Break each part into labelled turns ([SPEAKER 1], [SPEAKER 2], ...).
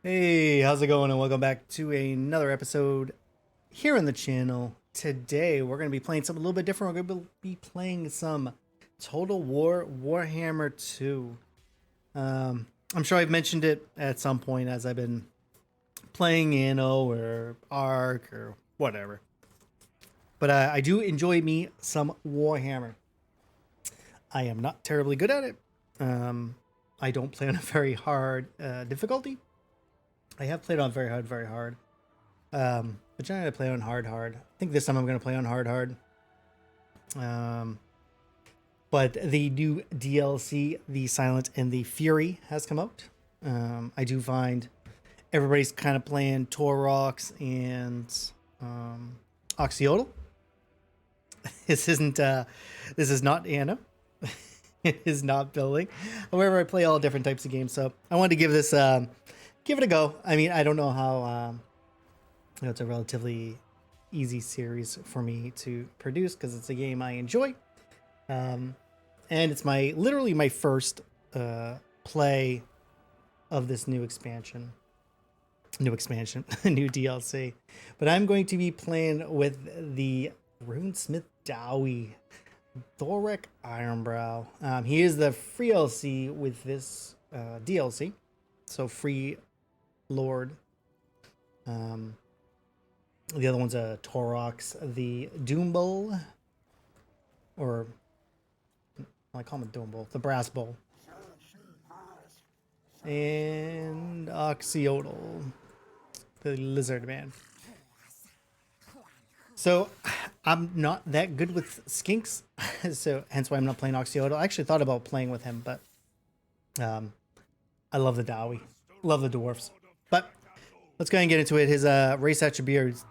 [SPEAKER 1] Hey, how's it going? And welcome back to another episode here on the channel. Today, we're going to be playing something a little bit different. We're going to be playing some Total War Warhammer 2. I'm sure I've mentioned it at some point as I've been playing Anno or Arc or whatever. But I do enjoy me some Warhammer. I am not terribly good at it. Um, I don't play on a very hard difficulty. I have played on very hard. But trying to play on hard. I think this time I'm gonna play on hard. Um, but the new DLC, The Silent and the Fury, has come out. I do find everybody's kind of playing Torox and Oxyodal. This isn't. This is not Anna. It is not building. However, I play all different types of games, so I wanted to give this give it a go. I mean, I don't know how. It's a relatively easy series for me to produce because it's a game I enjoy, and it's literally my first play of this new expansion, new DLC. But I'm going to be playing with the Runesmith Dowie, Thorek Ironbrow. He is the free LC with this DLC, so free Lord. The other one's a Torox, the Doombull, or I call him a Doombull, the Brass Bull, and Oxyodal, the Lizard Man. So I'm not that good with skinks, so hence why I'm not playing Oxyodal. I actually thought about playing with him, but I love the Dowie, love the dwarfs. But let's go ahead and get into it. His race attributes.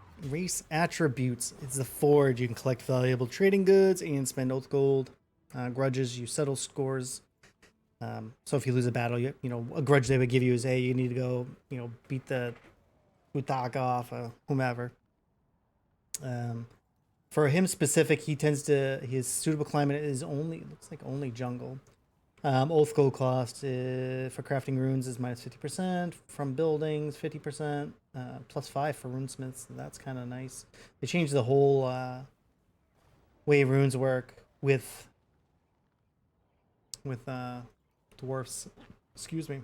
[SPEAKER 1] It's the Forge. You can collect valuable trading goods and spend oath gold. Grudges, you settle scores. So if you lose a battle, you know a grudge they would give you is, hey, you need to go, beat the Utaka off, whomever. For him specific, his suitable climate is only jungle. Oath gold cost for crafting runes is minus 50%. From buildings, 50%. Plus 5 for runesmiths. That's kind of nice. They changed the whole way runes work with dwarfs. Excuse me.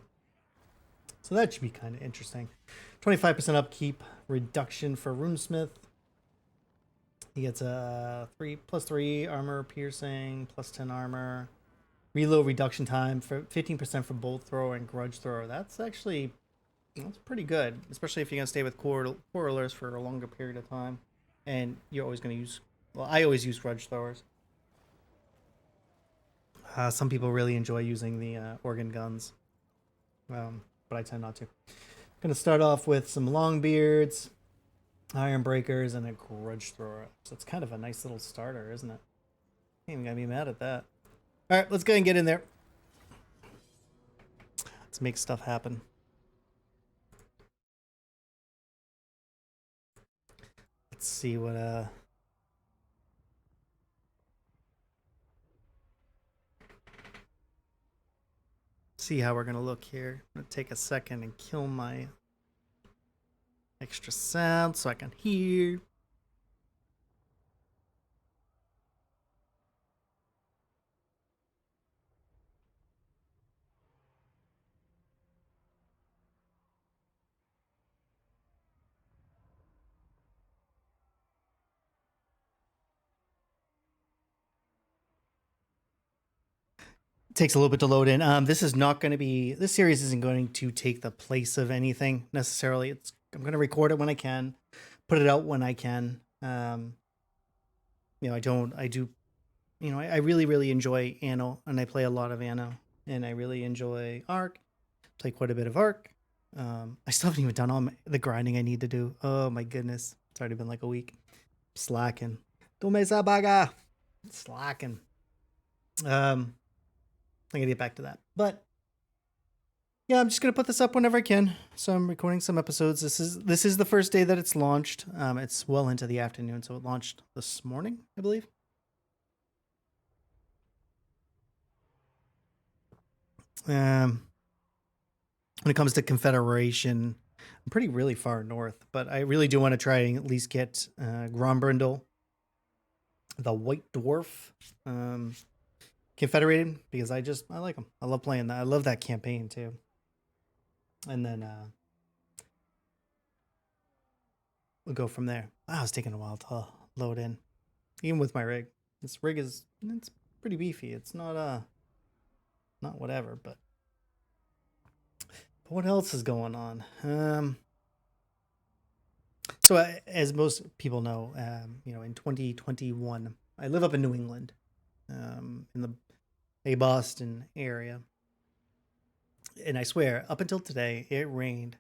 [SPEAKER 1] So that should be kind of interesting. 25% upkeep reduction for runesmith. He gets a 3+3 armor piercing, plus 10 armor. Reload reduction time for 15% for bolt thrower and grudge thrower. That's pretty good, especially if you're gonna stay with quarrelers for a longer period of time, and you're always gonna use. Well, I always use grudge throwers. Some people really enjoy using the organ guns, but I tend not to. Gonna start off with some longbeards, iron breakers, and a grudge thrower. So it's kind of a nice little starter, isn't it? Ain't even gonna be mad at that. All right, let's go ahead and get in there. Let's make stuff happen. Let's see what see how we're gonna look here. I'm gonna take a second and kill my extra sound so I can hear. Takes a little bit to load in. This series isn't going to take the place of anything necessarily. I'm going to record it when I can, put it out when I can. I really enjoy Anno, and I play a lot of Anno, and I really enjoy Arc. Play quite a bit of Arc. I still haven't even done all the grinding I need to do. Oh my goodness. It's already been like a week. Slacking. Tome esa baga. Slacking. I'm gonna get back to that. But yeah, I'm just gonna put this up whenever I can. So I'm recording some episodes. This is the first day that it's launched. It's well into the afternoon, so it launched this morning, I believe. Um, when it comes to Confederation, I'm pretty really far north, but I really do want to try and at least get Grombrindle, the White Dwarf, Confederated, because I like them. I love playing that. I love that campaign too. And then we'll go from there. Wow, it's taking a while to load in, even with my rig. This rig it's pretty beefy. It's not whatever, but what else is going on? So as most people know, in 2021, I live up in New England, in the Boston area, and I swear, up until today, it rained.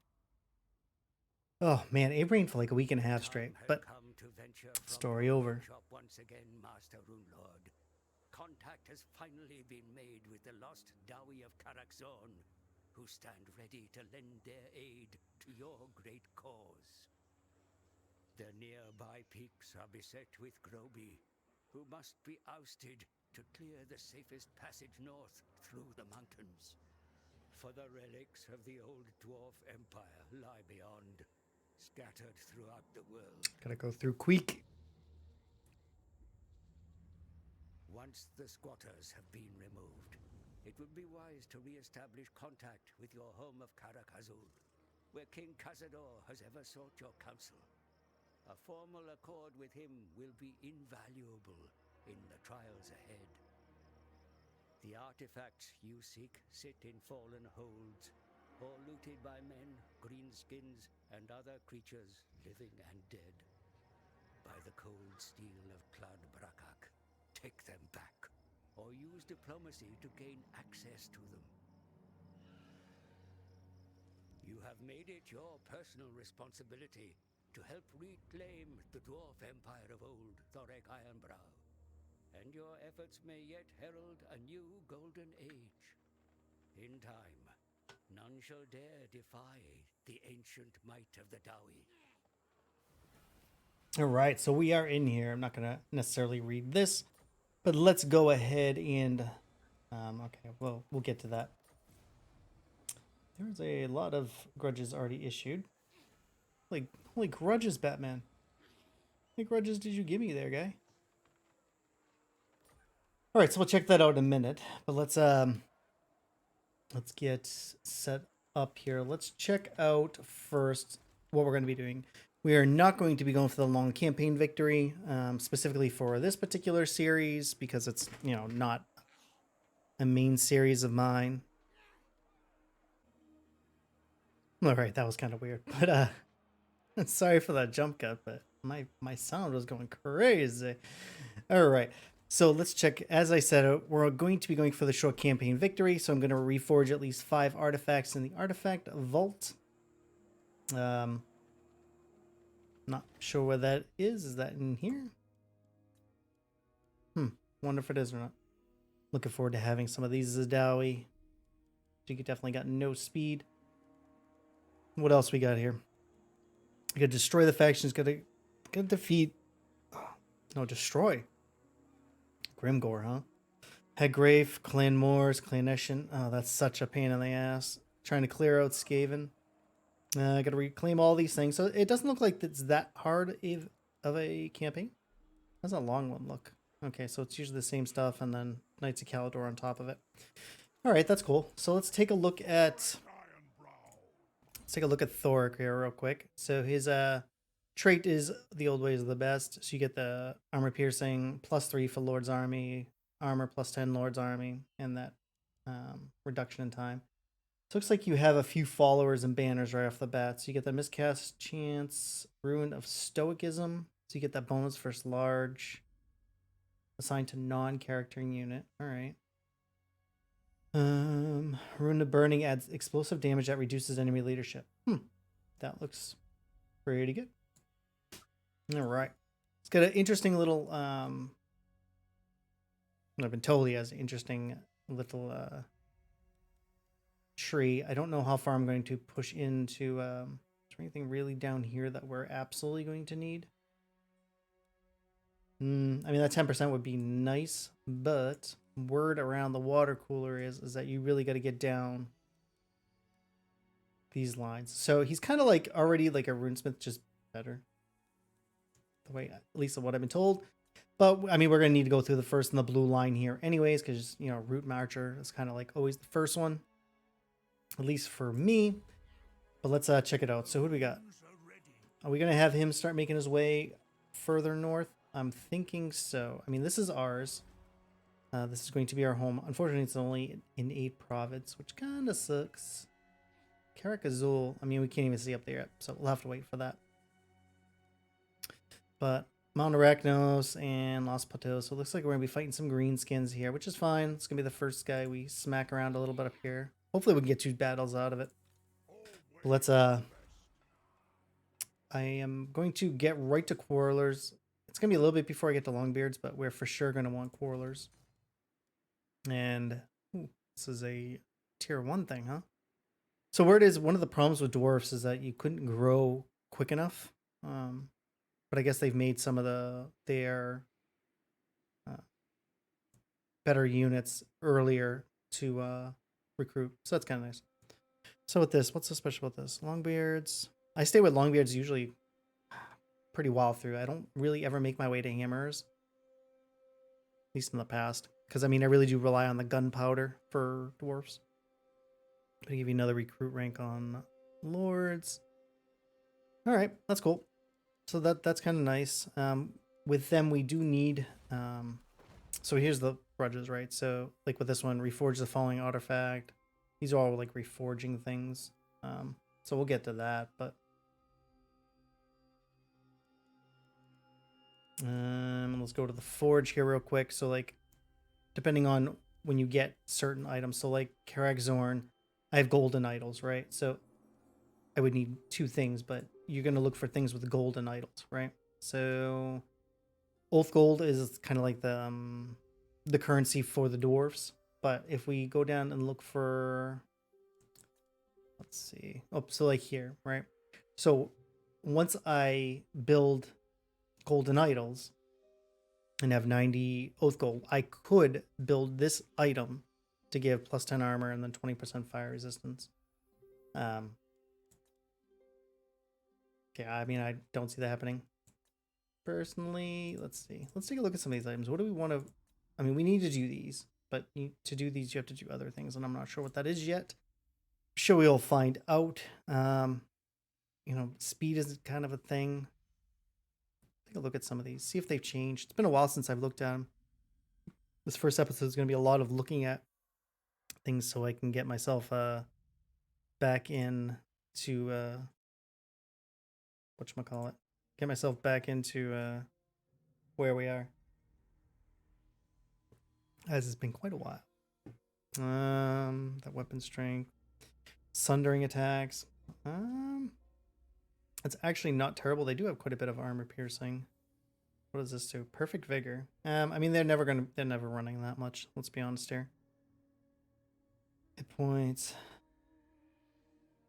[SPEAKER 1] Oh man, it rained for like a week and a half straight. But story over.
[SPEAKER 2] Once again, Master Runelord. Contact has finally been made with the lost Dowie of Karakzorn, who stand ready to lend their aid to your great cause. The nearby peaks are beset with Groby, who must be ousted to clear the safest passage north through the mountains. For the relics of the old dwarf empire lie beyond, scattered throughout the world.
[SPEAKER 1] Gotta go through Queek.
[SPEAKER 2] Once the squatters have been removed, it would be wise to re-establish contact with your home of Karak-Azul, where King Cazador has ever sought your counsel. A formal accord with him will be invaluable in the trials ahead. The artifacts you seek sit in fallen holds, or looted by men, greenskins, and other creatures, living and dead. By the cold steel of Clad Brakak, take them back, or use diplomacy to gain access to them. You have made it your personal responsibility to help reclaim the dwarf empire of old Thorek Ironbrow, and your efforts may yet herald a new golden age. In time, none shall dare defy the ancient might of the Dowie.
[SPEAKER 1] All right, so we are in here. I'm not gonna necessarily read this, but let's go ahead and okay, well, we'll get to that. There's a lot of grudges already issued. Holy grudges, Batman. How many grudges did you give me there, guy? All right, so we'll check that out in a minute, but let's get set up here. Let's check out first what we're going to be doing. We are not going to be going for the long campaign victory, specifically for this particular series, because it's, not a main series of mine. All right, that was kind of weird, but sorry for that jump cut, but my sound was going crazy. All right, so let's check. As I said, we're going to be going for the short campaign victory, so I'm going to reforge at least 5 artifacts in the artifact vault. Not sure where that is. Is that in here? Wonder if it is or not. Looking forward to having some of these as a Dowie. You definitely got no speed. What else we got here? We got to destroy the factions. Got to defeat. No, destroy. Grimgore, huh? Headgrave, Clan Moors, Clan Eshin. Oh, that's such a pain in the ass. Trying to clear out Skaven. I got to reclaim all these things. So it doesn't look like it's that hard of a campaign. How's that long one look? Okay, so it's usually the same stuff and then Knights of Caledor on top of it. All right, that's cool. So let's take a look at Thorek here real quick. So his trait is the old ways are the best. So you get the armor piercing +3 for Lord's Army, armor +10 Lord's Army, and that reduction in time. So it looks like you have a few followers and banners right off the bat. So you get the miscast chance, Ruin of Stoicism. So you get that bonus first large, assigned to non-character unit. All right. Ruin of Burning adds explosive damage that reduces enemy leadership. That looks pretty good. All right. It's got an interesting little I've been told he has an interesting little tree. I don't know how far I'm going to push into. Is there anything really down here that we're absolutely going to need? I mean, that 10% would be nice, but word around the water cooler is that you really got to get down these lines. So he's kind of like already like a runesmith, just better. The way, at least of what I've been told. But I mean, we're gonna need to go through the first and the blue line here, anyways, because you know, root marcher is kind of like always the first one, at least for me. But let's check it out. So who do we got? Are we gonna have him start making his way further north? I'm thinking so. I mean, this is ours. This is going to be our home. Unfortunately, it's only in 8 province, which kind of sucks. Karak Azul. I mean, we can't even see up there yet, so we'll have to wait for that. But Mount Arachnos and Los Patos. So it looks like we're going to be fighting some greenskins here, which is fine. It's going to be the first guy we smack around a little bit up here. Hopefully we can get 2 battles out of it. But let's, I am going to get right to Quarrelers. It's going to be a little bit before I get to Longbeards, but we're for sure going to want Quarrelers. And ooh, this is a tier 1 thing, huh? So where it is, one of the problems with dwarfs is that you couldn't grow quick enough. But I guess they've made some of their better units earlier to recruit. So that's kind of nice. So with this, what's so special about this? Longbeards. I stay with Longbeards usually pretty well through. I don't really ever make my way to hammers. At least in the past. Because, I mean, I really do rely on the gunpowder for dwarfs. I'm going to give you another recruit rank on lords. All right, that's cool. So that's kind of nice. With them, we do need... so here's the grudges, right? So, like with this one, reforge the following artifact. These are all, like, reforging things. So we'll get to that, but... let's go to the forge here real quick. So, like, depending on when you get certain items. So, like, Karakzorn, I have golden idols, right? So I would need 2 things, but you're going to look for things with golden idols, right? So Oath Gold is kind of like the currency for the dwarves. But if we go down and look for, let's see. Oh, so like here, right? So once I build golden idols and have 90 Oath Gold, I could build this item to give plus 10 armor and then 20% fire resistance. Okay, I mean, I don't see that happening. Personally, let's see. Let's take a look at some of these items. What do we want to... I mean, we need to do these, but to do these, you have to do other things, and I'm not sure what that is yet. I'm sure we'll find out. You know, speed is kind of a thing. Take a look at some of these. See if they've changed. It's been a while since I've looked at them. This first episode is going to be a lot of looking at things so I can get myself back in to... whatchamacallit? Get myself back into where we are. As it's been quite a while. That weapon strength. Sundering attacks. It's actually not terrible. They do have quite a bit of armor piercing. What does this do? Perfect vigor. I mean, they're never running that much. Let's be honest here. Hit points.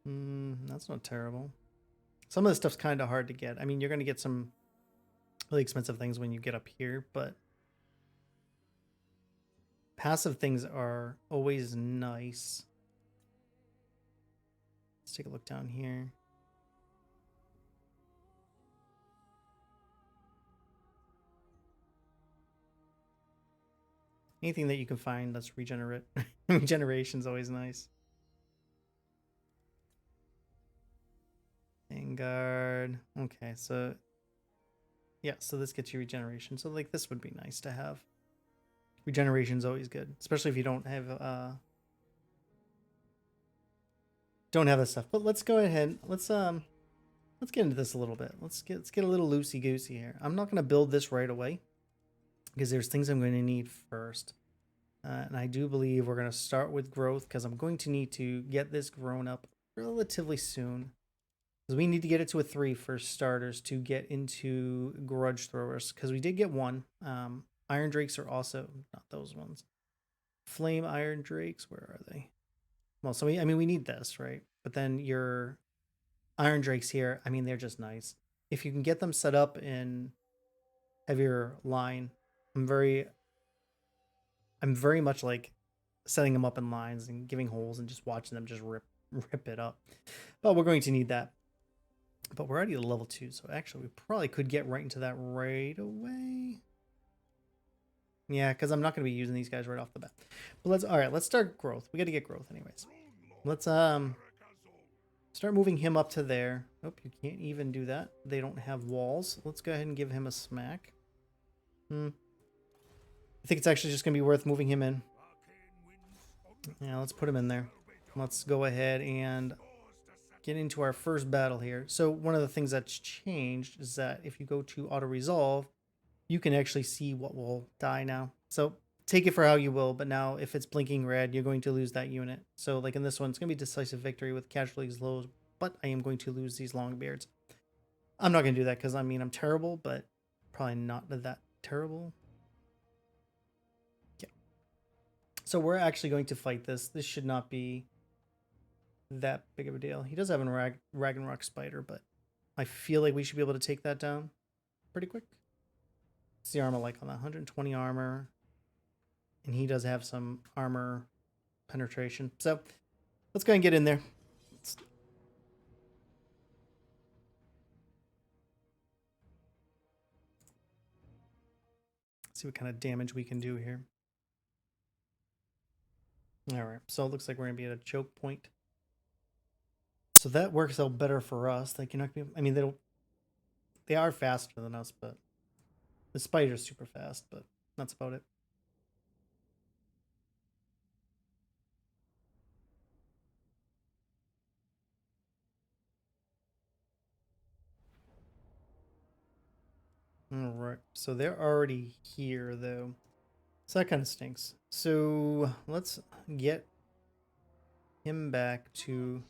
[SPEAKER 1] That's not terrible. Some of this stuff's kind of hard to get. I mean, you're going to get some really expensive things when you get up here, but passive things are always nice. Let's take a look down here. Anything that you can find that's regeneration is always nice. Vanguard. Okay, so yeah, so this gets you regeneration. So like this would be nice to have. Regeneration is always good, especially if you don't have this stuff. But let's go ahead. Let's get into this a little bit. Let's get a little loosey goosey here. I'm not going to build this right away because there's things I'm going to need first. And I do believe we're going to start with growth because I'm going to need to get this grown up relatively soon. Because we need to get it to a 3 for starters to get into grudge throwers. Because we did get 1. Iron Drakes are also not those ones. Flame Iron Drakes, where are they? Well, so we need this, right? But then your Iron Drakes here, I mean, they're just nice. If you can get them set up in heavier line, I'm very much like setting them up in lines and giving holes and just watching them just rip rip it up. But we're going to need that. But we're already at level 2, so actually we probably could get right into that right away. Yeah, because I'm not going to be using these guys right off the bat. But let's start growth. We got to get growth anyways. Let's start moving him up to there. Nope, you can't even do that. They don't have walls. Let's go ahead and give him a smack. I think it's actually just going to be worth moving him in. Yeah, let's put him in there. Let's go ahead and get into our first battle here. So one of the things that's changed is that if you go to auto-resolve, you can actually see what will die now. So take it for how you will, but now if it's blinking red, you're going to lose that unit. So like in this one, it's going to be decisive victory with casualties low, but I am going to lose these Longbeards. I'm not going to do that because I mean, I'm terrible, but probably not that terrible. Yeah. So we're actually going to fight this. This should not be that big of a deal. He does have a Ragnarok Spider, but I feel like we should be able to take that down pretty quick. What's the armor like on that? 120 armor. And he does have some armor penetration. So let's go ahead and get in there. See what kind of damage we can do here. Alright, so it looks like we're going to be at a choke point. So that works out better for us. Like, you're not gonna be, I mean, they are faster than us, but the spider's super fast, but that's about it. Alright, so they're already here, though. So that kind of stinks. So let's get him back to...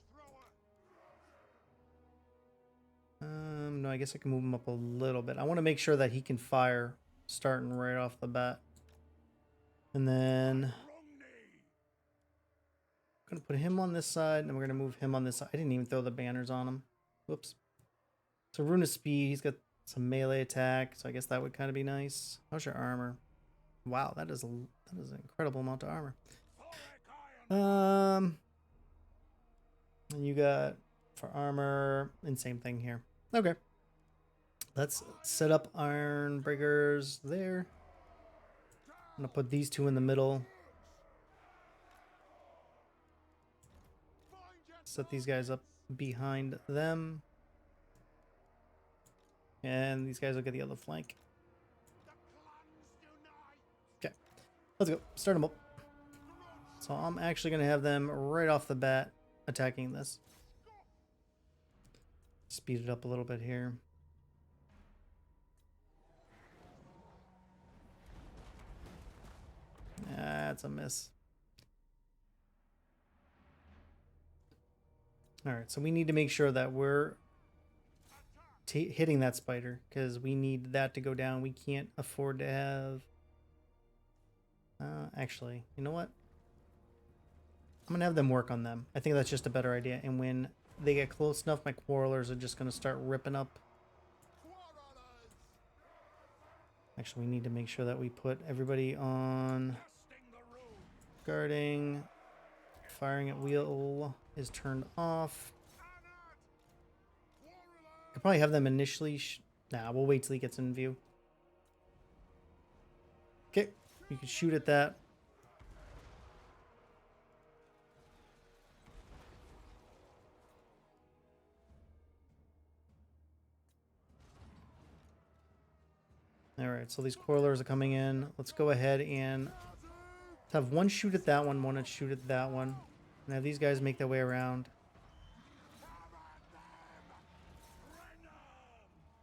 [SPEAKER 1] no, I guess I can move him up a little bit. I want to make sure that he can fire starting right off the bat. And then... I'm going to put him on this side, and we're going to move him on this side. I didn't even throw the banners on him. Whoops. So Rune of Speed, he's got some melee attack, so I guess that would kind of be nice. How's your armor? Wow, that is an incredible amount of armor. And you got for armor, and same thing here. Okay. Let's set up Iron Breakers there. I'm gonna put these two in the middle. Set these guys up behind them. And these guys will get the other flank. Okay. Let's go. Start them up. So I'm actually going to have them right off the bat attacking this. Speed it up a little bit here. That's a miss. Alright, so we need to make sure that we're hitting that spider, because we need that to go down. We can't afford to have... actually, you know what? I'm going to have them work on them. I think that's just a better idea. And when they get close enough, my quarrelers are just going to start ripping up. Actually, we need to make sure that we put everybody on guarding. Firing at wheel is turned off. Could probably have them initially... Nah, we'll wait till he gets in view. Okay, you can shoot at that. Alright, so these coilers are coming in. Let's go ahead and have one shoot at that one shoot at that one. And have these guys make their way around.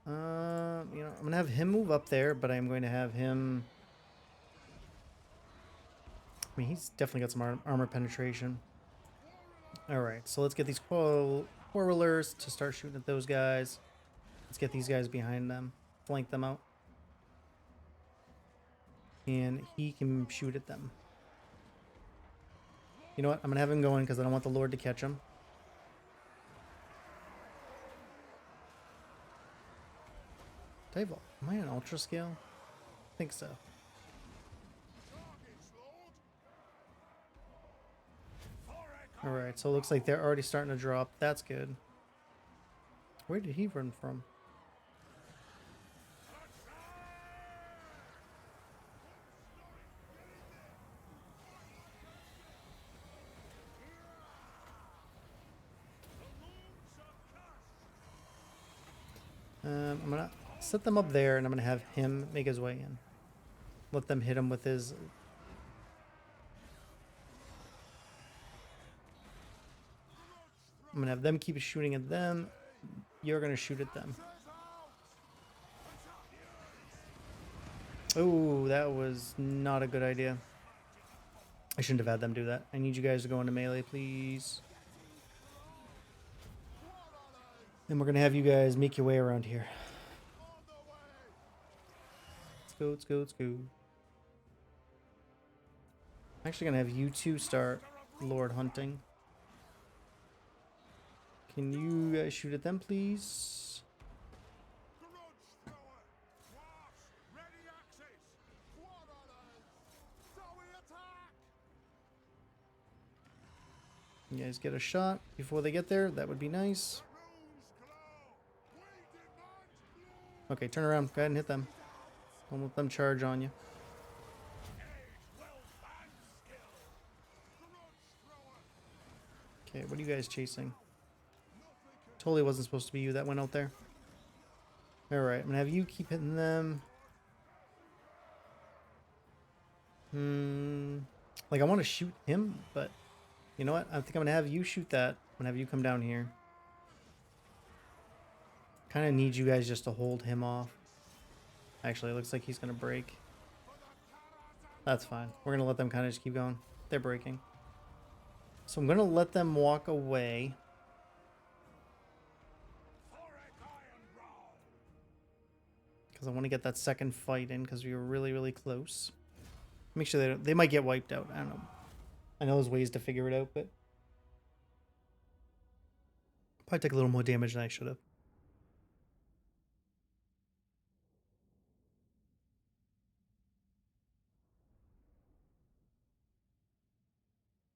[SPEAKER 1] You know, I'm going to have him move up there, but I'm going to have him... I mean, he's definitely got some armor penetration. Alright, so let's get these quarrelers to start shooting at those guys. Let's get these guys behind them. Flank them out. And he can shoot at them. You know what? I'm going to have him going because I don't want the Lord to catch him. Am I on ultra scale? I think so. Alright, so it looks like they're already starting to drop. That's good. Where did he run from? I'm gonna set them up there, and I'm gonna have him make his way in. Let them hit him with his... I'm gonna have them keep shooting at them. You're gonna shoot at them. Oh, that was not a good idea. I shouldn't have had them do that. I need you guys to go into melee, please. And we're gonna have you guys make your way around here. Let's go, let's go, let's go. I'm actually gonna have you two start Lord hunting. Can you guys shoot at them, please? You guys get a shot before they get there. That would be nice. Okay, turn around. Go ahead and hit them. Don't let them charge on you. Okay, what are you guys chasing? Totally wasn't supposed to be you that went out there. Alright, I'm gonna have you keep hitting them. Like, I want to shoot him, but you know what? I think I'm gonna have you shoot that. I'm gonna have you come down here. Kind of need you guys just to hold him off. Actually, it looks like he's gonna break. That's fine. We're gonna let them kind of just keep going. They're breaking. So I'm gonna let them walk away. Because I want to get that second fight in because we were really, really close. Make sure they might get wiped out. I don't know. I know there's ways to figure it out, but probably take a little more damage than I should have.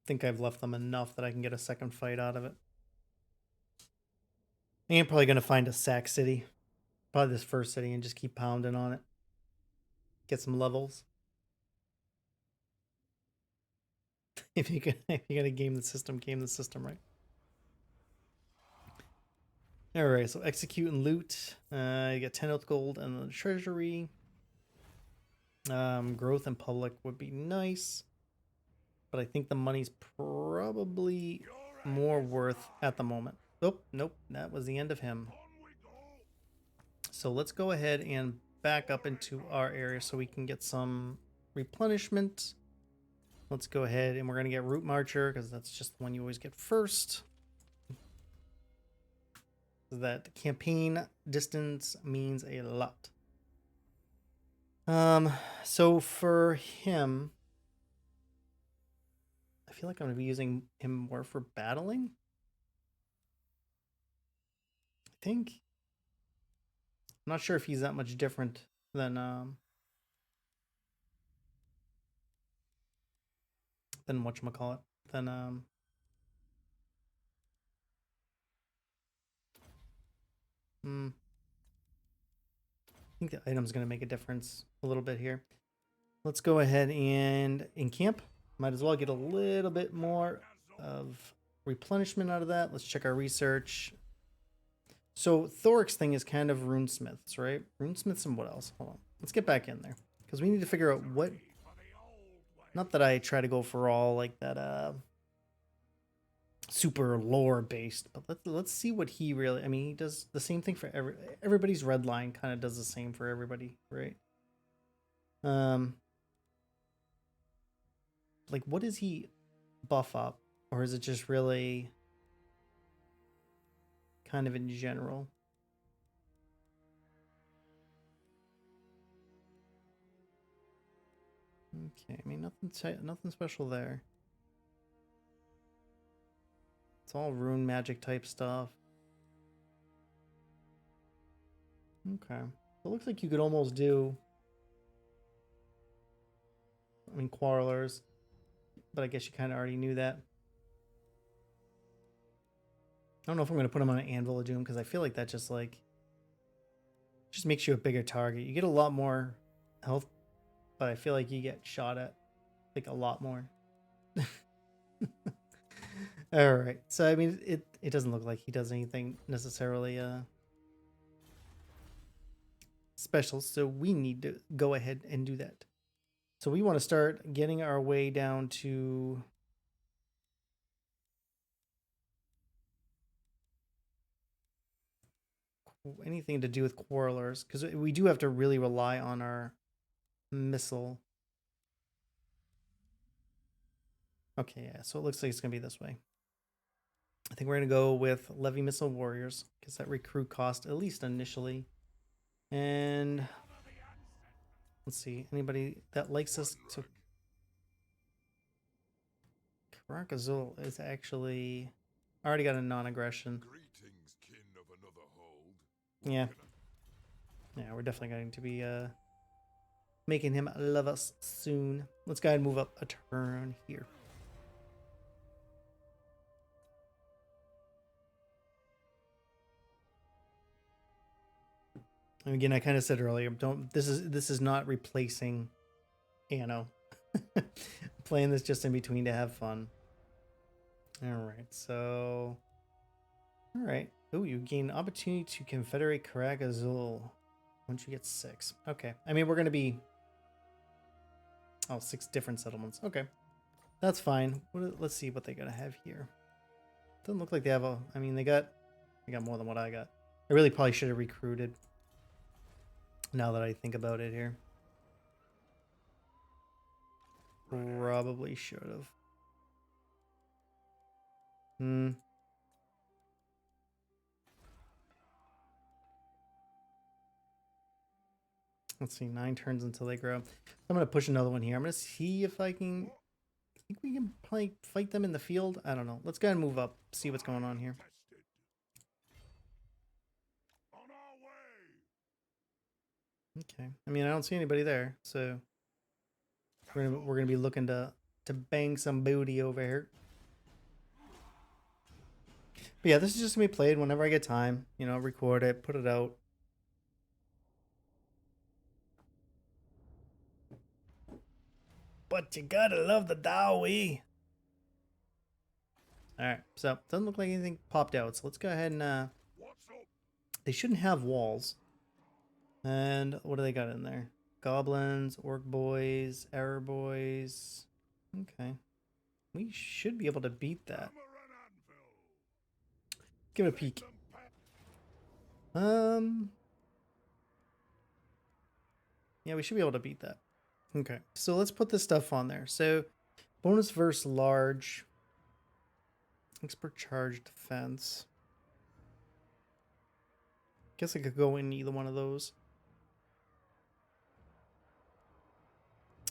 [SPEAKER 1] Think I've left them enough that I can get a second fight out of it. I am probably going to find a sack city. Probably this first city and just keep pounding on it. Get some levels. If you gotta game the system, right? Alright, so execute and loot. You get 10 oath gold and the treasury. Growth in public would be nice. But I think the money's probably more worth at the moment. Oh, nope, that was the end of him. So let's go ahead and back up into our area so we can get some replenishment. Let's go ahead and we're going to get Root Marcher because that's just the one you always get first. That campaign distance means a lot. So for him, I feel like I'm going to be using him more for battling. I think. I'm not sure if he's that much different than whatchamacallit, than I think the item's going to make a difference a little bit here. Let's go ahead and encamp. Might as well get a little bit more of replenishment out of that. Let's check our research. So Thorek's thing is kind of runesmiths, right? Runesmiths and what else? Hold on. Let's get back in there. Because we need to figure out what... Not that I try to go for all like that super lore based, but let's see what he really... I mean, he does the same thing for everybody's red line kind of does the same for everybody, right? Like, what does he buff up? Or is it just really kind of in general? Okay, I mean, nothing special there. It's all rune magic type stuff. Okay. It looks like you could almost do... I mean, Quarrelers. But I guess you kind of already knew that. don't know if I'm going to put him on an Anvil of Doom because I feel like that just like just makes you a bigger target. You get a lot more health, but I feel like you get shot at like a lot more. All right. So I mean, it doesn't look like he does anything necessarily special. So we need to go ahead and do that. So we want to start getting our way down to anything to do with quarrelers, because we do have to really rely on our missile. Okay, yeah. So it looks like it's gonna be this way. I think we're gonna go with Levy Missile Warriors because that recruit cost at least initially. And let's see, anybody that likes us to. Karakazul is actually already got a non-aggression.
[SPEAKER 3] Greetings, kin of another hold.
[SPEAKER 1] Yeah. Yeah, we're definitely going to be making him love us soon. Let's go ahead and move up a turn here. And again, I kind of said earlier, this is not replacing Anno. Playing this just in between to have fun. Alright, so alright. Oh, you gain opportunity to confederate Karakazul once you get 6. Okay. I mean, we're gonna be 6 different settlements. Okay. That's fine. Let's see what they're gonna have here. Doesn't look like they have a. I mean, they got more than what I got. I really probably should have recruited. Now that I think about it here, probably should have. Let's see, 9 turns until they grow. I'm gonna push another one here. I'm gonna see if I can. I think we can probably fight them in the field. I don't know. Let's go ahead and move up. See what's going on here.
[SPEAKER 3] On our way.
[SPEAKER 1] Okay. I mean, I don't see anybody there, so we're gonna be looking to bang some booty over here. But yeah, this is just gonna be played whenever I get time. You know, record it, put it out. But you gotta love the Dowie. Alright, so doesn't look like anything popped out. So let's go ahead and
[SPEAKER 3] What's up?
[SPEAKER 1] they shouldn't have walls. And what do they got in there? Goblins, orc boys, error boys. Okay. We should be able to beat that. Give it a peek. Yeah, we should be able to beat that. Okay, so let's put this stuff on there. So, bonus versus large. Expert charge defense. Guess I could go in either one of those.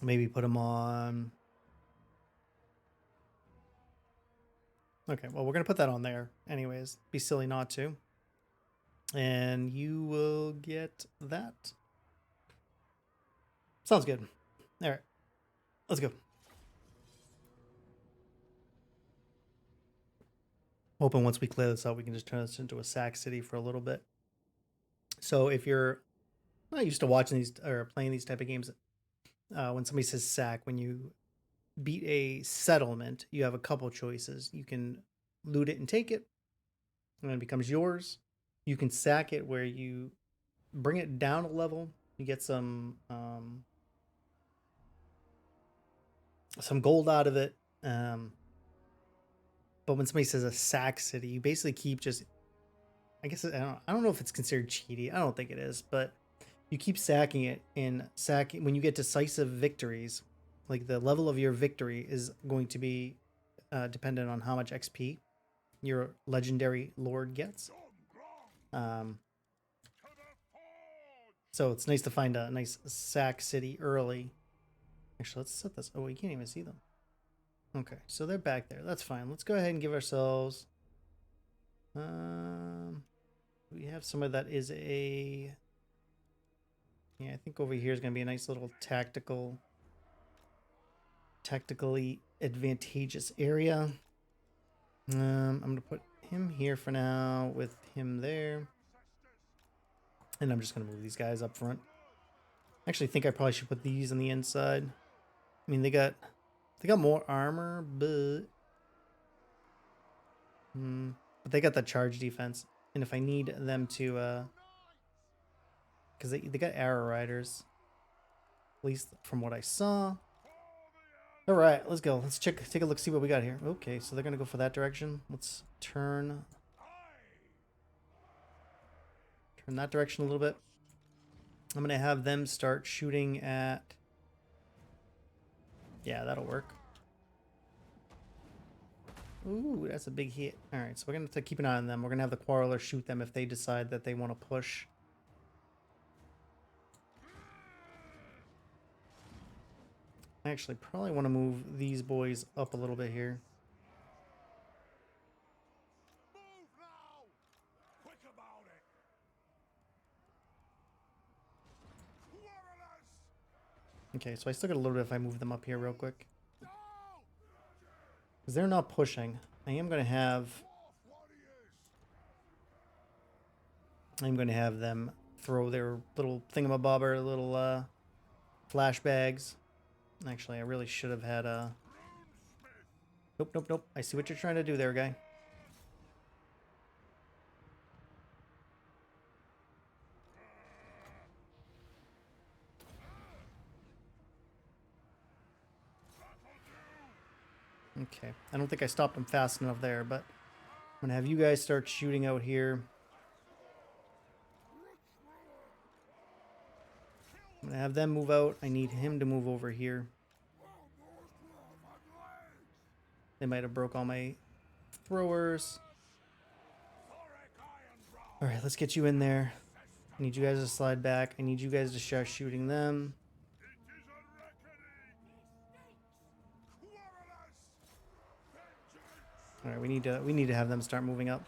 [SPEAKER 1] Maybe put them on. Okay, well, we're going to put that on there anyways. Be silly not to. And you will get that. Sounds good. All right, let's go. Hoping once we clear this out, we can just turn this into a sack city for a little bit. So if you're not used to watching these or playing these type of games, when somebody says sack, when you beat a settlement, you have a couple choices. You can loot it and take it, and it becomes yours. You can sack it where you bring it down a level. You get some gold out of it. But when somebody says a sack city, you basically keep just. I guess I don't know if it's considered cheaty. I don't think it is, but you keep sacking it, and when you get decisive victories, like the level of your victory is going to be dependent on how much XP your legendary lord gets. So it's nice to find a nice sack city early. Actually, let's set this. Oh, you can't even see them. Okay, so they're back there. That's fine. Let's go ahead and give ourselves. We have somebody that is a. Yeah, I think over here is going to be a nice little tactically advantageous area. I'm going to put him here for now with him there. And I'm just going to move these guys up front. I actually think I probably should put these on the inside. I mean, they got more armor, but they got the charge defense. And if I need them to, because they got arrow riders, at least from what I saw. All right, let's go. Let's take a look, see what we got here. Okay, so they're gonna go for that direction. Let's turn that direction a little bit. I'm gonna have them start shooting at. Yeah, that'll work. Ooh, that's a big hit. All right, so we're gonna have to keep an eye on them. We're gonna have the Quarreler shoot them if they decide that they want to push. I actually probably want to move these boys up a little bit here.
[SPEAKER 3] Move now! Quick about it! Warriors!
[SPEAKER 1] Okay, so I still got a little bit if I move them up here real quick.
[SPEAKER 3] No!
[SPEAKER 1] Because they're not pushing. I'm going to have them throw their little thingamabobber, little flash bags. Actually, I really should have had a... Nope, nope, nope. I see what you're trying to do there, guy. Okay, I don't think I stopped them fast enough there, but I'm going to have you guys start shooting out here. I'm going to have them move out. I need him to move over here. They might have broke all my throwers. All right, let's get you in there. I need you guys to slide back. I need you guys to start shooting them. All right, we need to have them start moving up.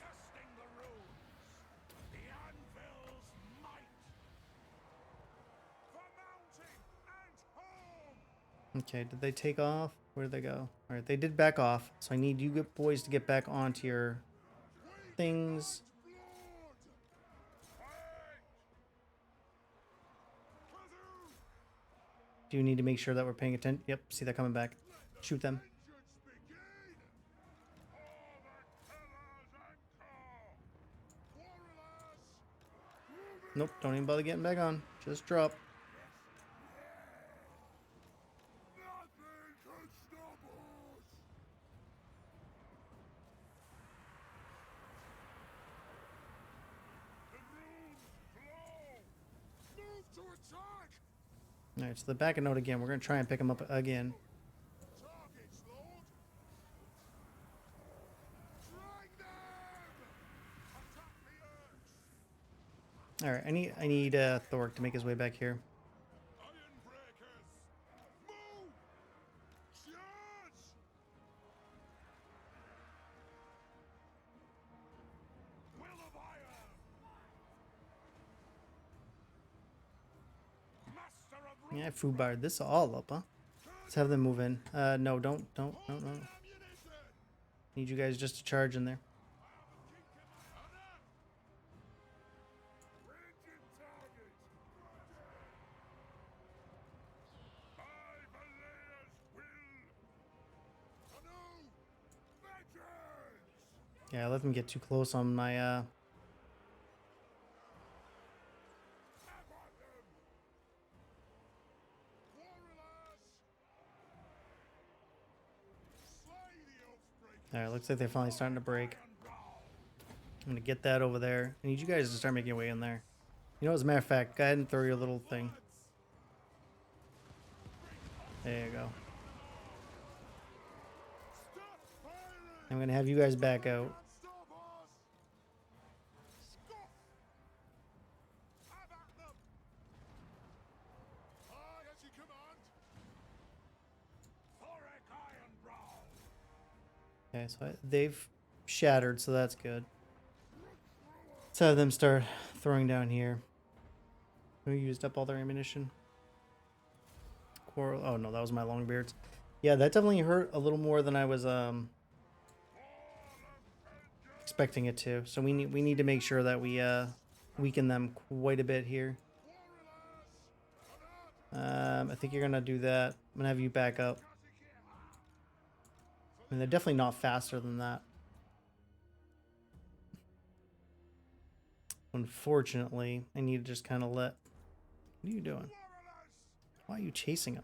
[SPEAKER 1] Okay, did they take off? Where did they go? All right, they did back off. So I need you boys to get back onto your things. Do you need to make sure that we're paying attention? Yep, see that coming back. Shoot them. Nope, don't even bother getting back on. Just drop. Alright, so the back and note again. We're going to try and pick them up again. Alright, I need Thorek to make his way back here. Yeah, I foobarred this all up, huh? Let's have them move in. No, don't. No. Need you guys just to charge in there. Yeah, let them get too close on my Alright, looks like they're finally starting to break. I'm gonna get that over there. I need you guys to start making your way in there. You know, as a matter of fact, go ahead and throw your little thing. There you go. I'm gonna have you guys back out. Okay, so they've shattered, so that's good. Let's have them start throwing down here. We used up all their ammunition. Coral. Oh no, that was my longbeards. Yeah, that definitely hurt a little more than I was expecting it to. So we need to make sure that we weaken them quite a bit here. I think you're gonna do that. I'm gonna have you back up. I mean, they're definitely not faster than that. Unfortunately, I need to just kind of let... What are you doing? Why are you chasing him?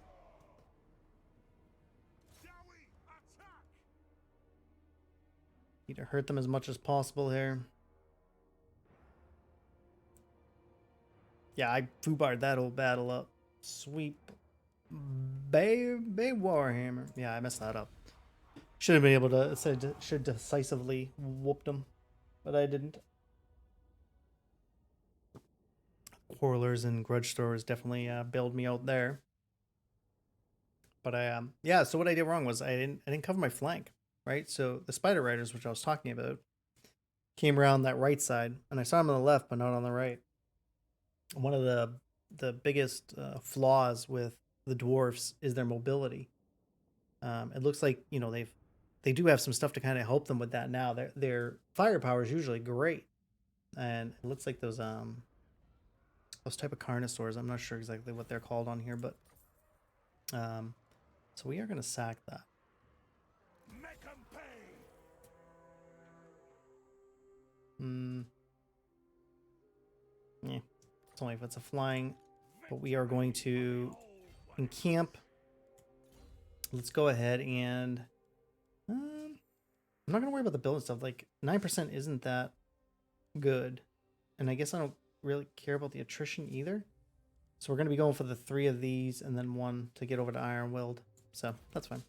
[SPEAKER 1] Need to hurt them as much as possible here. Yeah, I foobarred that old battle up. Sweep. Baby Warhammer. Yeah, I messed that up. Should have been able to... Should decisively whooped him. But I didn't. Quarrelers and grudge stores definitely bailed me out there. But I yeah, so what I did wrong was I didn't cover my flank, right? So the spider riders, which I was talking about, came around that right side, and I saw them on the left, but not on the right. One of the biggest flaws with the dwarfs is their mobility. It looks like, you know, they do have some stuff to kind of help them with that now. Their firepower is usually great, and it looks like those type of carnosaurs. I'm not sure exactly what they're called on here, but so we are going to sack that.
[SPEAKER 3] Make 'em pay.
[SPEAKER 1] Yeah, it's only if it's a flying, but we are going to encamp. Let's go ahead and I'm not going to worry about the building stuff. Like 9% isn't that good, and I guess I don't really care about the attrition either. So we're going to be going for the 3 of these and then 1 to get over to Ironwilled. So that's fine.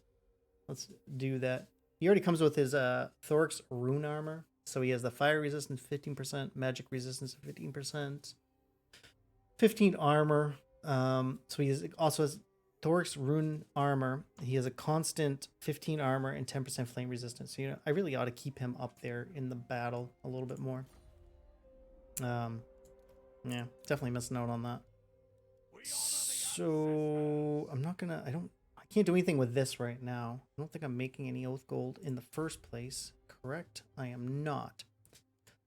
[SPEAKER 1] Let's do that. He already comes with his Thorek's rune armor. So he has the fire resistance 15%, magic resistance 15%, 15 armor. So he also has Thorek's rune armor. He has a constant 15 armor and 10% flame resistance. So, you know, I really ought to keep him up there in the battle a little bit more. Yeah, definitely missing out on that. So I'm not gonna, I can't do anything with this right now. I don't think I'm making any oath gold in the first place. Correct? I am not.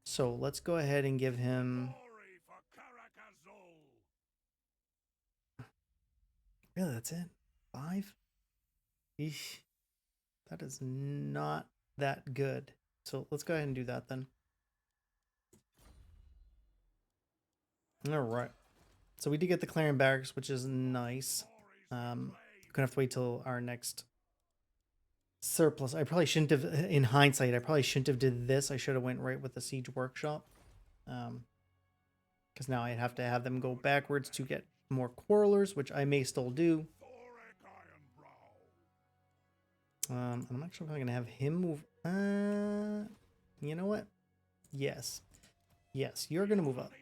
[SPEAKER 1] So let's go ahead and give him... Really, that's it? 5? Eesh. That is not that good. So let's go ahead and do that then. All right. So we did get the Clarion Barracks, which is nice. Gonna have to wait till our next surplus. I probably shouldn't have, in hindsight, I probably shouldn't have did this. I should have went right with the Siege Workshop. Because now I'd have to have them go backwards to get more Quarrelers, which I may still do. I'm not sure if I'm going to have him move. You know what? Yes. Yes, you're going to move up.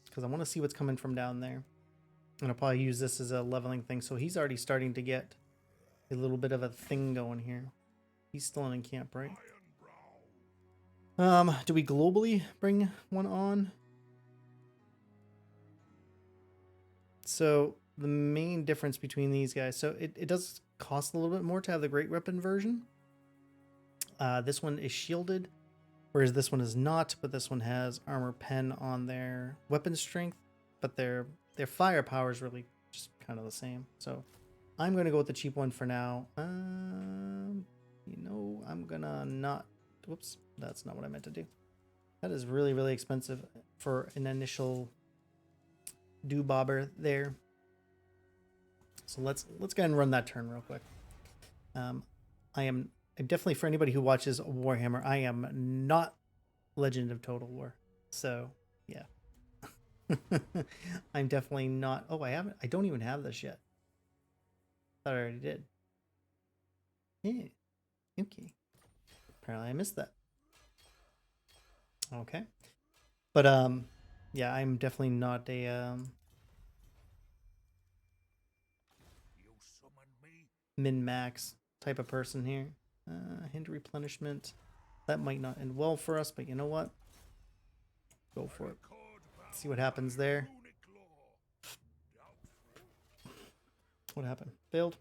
[SPEAKER 1] Because I want to see what's coming from down there. And I'll probably use this as a leveling thing. So he's already starting to get a little bit of a thing going here. He's still in camp, right? Do we globally bring one on? So the main difference between these guys, so it does cost a little bit more to have the great weapon version. This one is shielded, whereas this one is not, but this one has armor pen on their weapon strength, but their firepower is really just kind of the same. So I'm going to go with the cheap one for now. You know, I'm going to not... Whoops, that's not what I meant to do. That is really, really expensive for an initial do-bobber there. So let's go ahead and run that turn real quick. I'm definitely, for anybody who watches Warhammer, I am not Legend of Total War. So, yeah. I'm definitely not... Oh, I don't even have this yet. Thought I already did. Yeah. Okay. Apparently I missed that. Okay. But, yeah, I'm definitely not a, min-max type of person here. Hinder replenishment. That might not end well for us, but you know what? Go for it. See what happens there. What happened? Failed?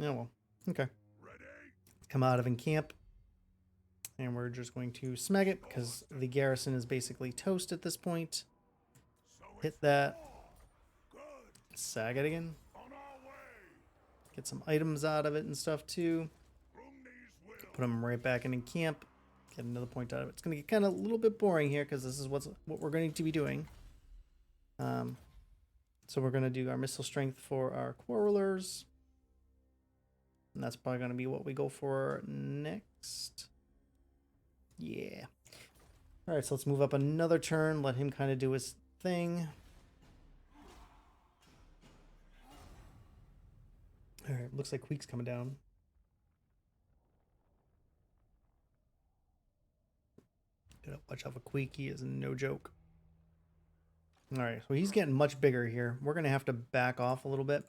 [SPEAKER 1] Oh well. Okay. Come out of encamp. And we're just going to smeg it because the garrison is basically toast at this point. Hit that. Sag it again. Get some items out of it and stuff too. Put them right back in camp. Get another point out of it. It's going to get kind of a little bit boring here because this is what we're going to be doing. So we're going to do our missile strength for our quarrelers. And that's probably going to be what we go for next. Yeah. All right, so let's move up another turn. Let him kind of do his thing. All right, looks like Queek's coming down. Gotta watch out for Queek. He is no joke. All right, so he's getting much bigger here. We're going to have to back off a little bit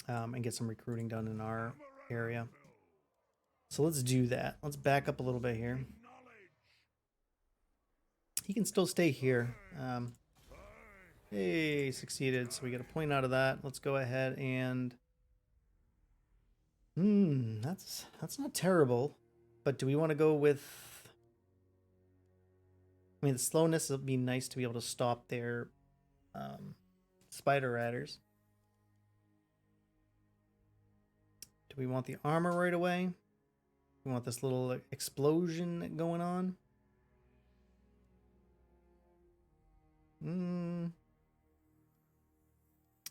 [SPEAKER 1] and get some recruiting done in our area. So let's do that. Let's back up a little bit here. He can still stay here. Hey, succeeded. So we get a point out of that. Let's go ahead and... that's not terrible. But do we want to go with... I mean, the slowness would be nice to be able to stop their spider raiders. Do we want the armor right away? We want this little explosion going on.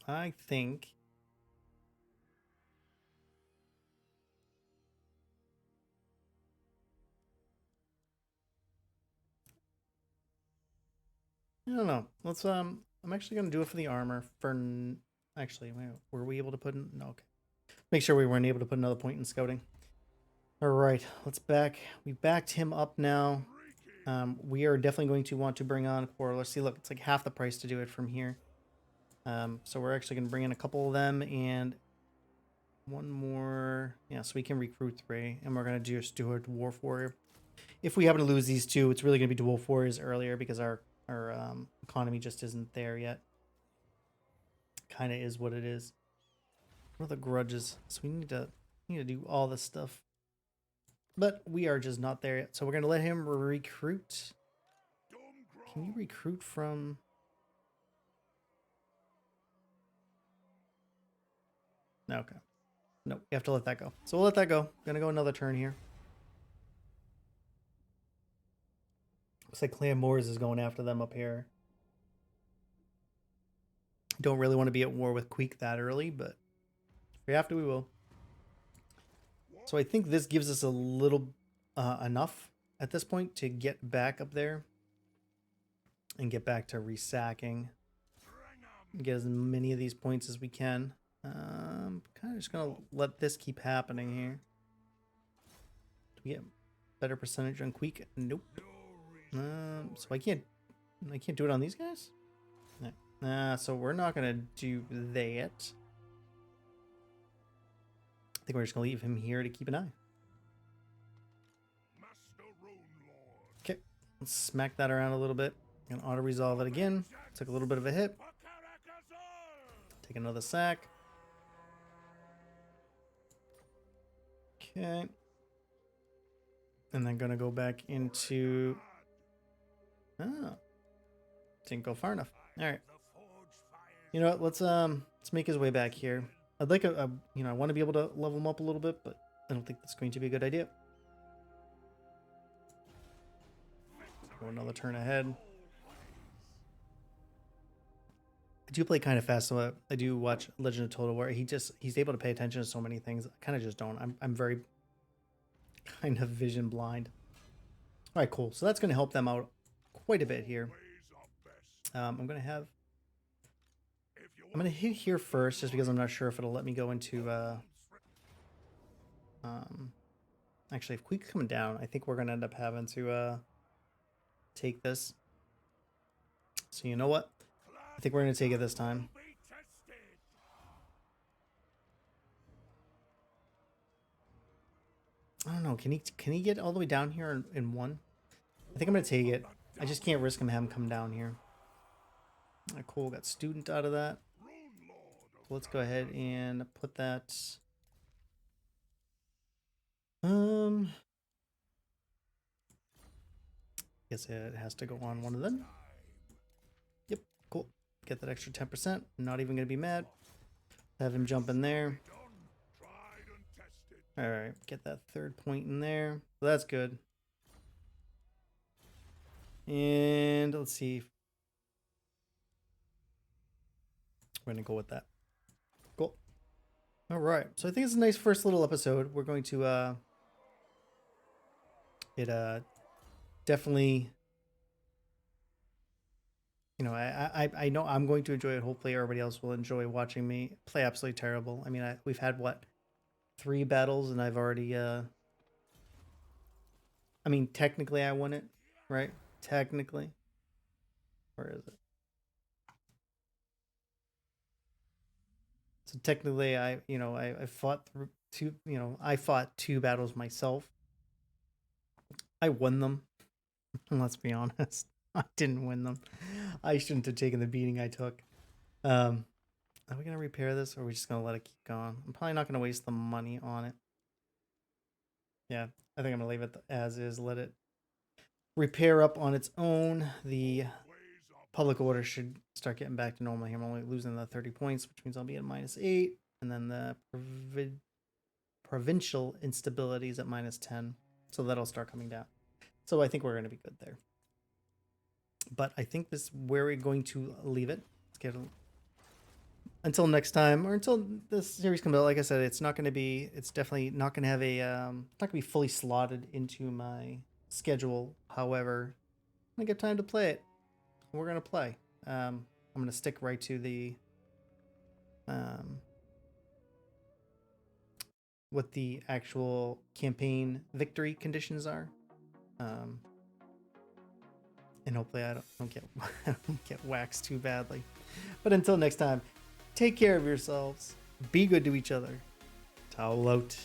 [SPEAKER 1] I think... I don't know. Let's I'm actually gonna do it for the armor. Actually, were we able to put in? No, okay. Make sure we weren't able to put another point in scouting. All right, let's back. We backed him up now. We are definitely going to want to bring on Quarreler. See, look, it's like half the price to do it from here. So we're actually gonna bring in a couple of them and one more. Yeah, so we can recruit 3, and we're gonna just do a Dwarf Warrior. If we happen to lose these 2, it's really gonna be Dwarf Warriors earlier because our economy just isn't there yet. Kind of is what it is. What are the grudges? So we need to do all this stuff, but we are just not there yet. So we're gonna let him recruit. Can you recruit from? Okay. Nope. You have to let that go. So we'll let that go. Gonna go another turn here. Looks like Clan Moors is going after them up here. Don't really want to be at war with Queek that early, but if we have to, we will. So I think this gives us a little enough at this point to get back up there and get back to resacking. Get as many of these points as we can. Kind of just gonna let this keep happening here. Do we get better percentage on Queek? Nope. So I can't do it on these guys? So we're not gonna do that. I think we're just gonna leave him here to keep an eye. Okay, let's smack that around a little bit. Gonna auto resolve it again. Took a little bit of a hit. Take another sack. Okay. And then gonna go back into... Oh. Didn't go far enough. Alright. You know what, let's make his way back here. I'd like I want to be able to level him up a little bit, but I don't think that's going to be a good idea. Go another turn ahead. I do play kind of fast, so I do watch Legend of Total War. He's able to pay attention to so many things. I kind of just don't. I'm very kind of vision blind. All right, cool. So that's going to help them out quite a bit here. I'm going to hit here first, just because I'm not sure if it'll let me go into, actually, if Queek's coming down, I think we're going to end up having to, take this. So you know what? I think we're going to take it this time. I don't know. Can he get all the way down here in one? I think I'm going to take it. I just can't risk having him come down here. All right, cool. Got student out of that. So let's go ahead and put that. Guess it has to go on one of them. Yep, cool. Get that extra 10%. Not even going to be mad. Have him jump in there. Alright, get that third point in there. So that's good. And let's see. We're going to go with that. Cool. Alright, so I think it's a nice first little episode. We're going to, definitely, you know, I know I'm going to enjoy it. Hopefully everybody else will enjoy watching me play absolutely terrible. I mean, we've had, what, 3 battles, and I've already, I mean, technically I won it, right? Technically. Where is it? So technically I fought through 2, I fought 2 battles myself. I won them. Let's be honest. I didn't win them. I shouldn't have taken the beating I took. Are we going to repair this, or are we just going to let it keep going? I'm probably not going to waste the money on it. Yeah, I think I'm going to leave it as is. Let it repair up on its own. The public order should start getting back to normal here. I'm only losing the 30 points, which means I'll be at -8. And then the provincial instability is at -10. So that'll start coming down. So I think we're going to be good there. But I think this is where we're going to leave it. Let's get until next time, or until this series comes out. Like I said, it's definitely not going to have a, not going to be fully slotted into my schedule. However, when I get time to play it, we're going to play. I'm going to stick right to the, what the actual campaign victory conditions are. And hopefully I don't get waxed too badly. But until next time, take care of yourselves. Be good to each other. Towel out.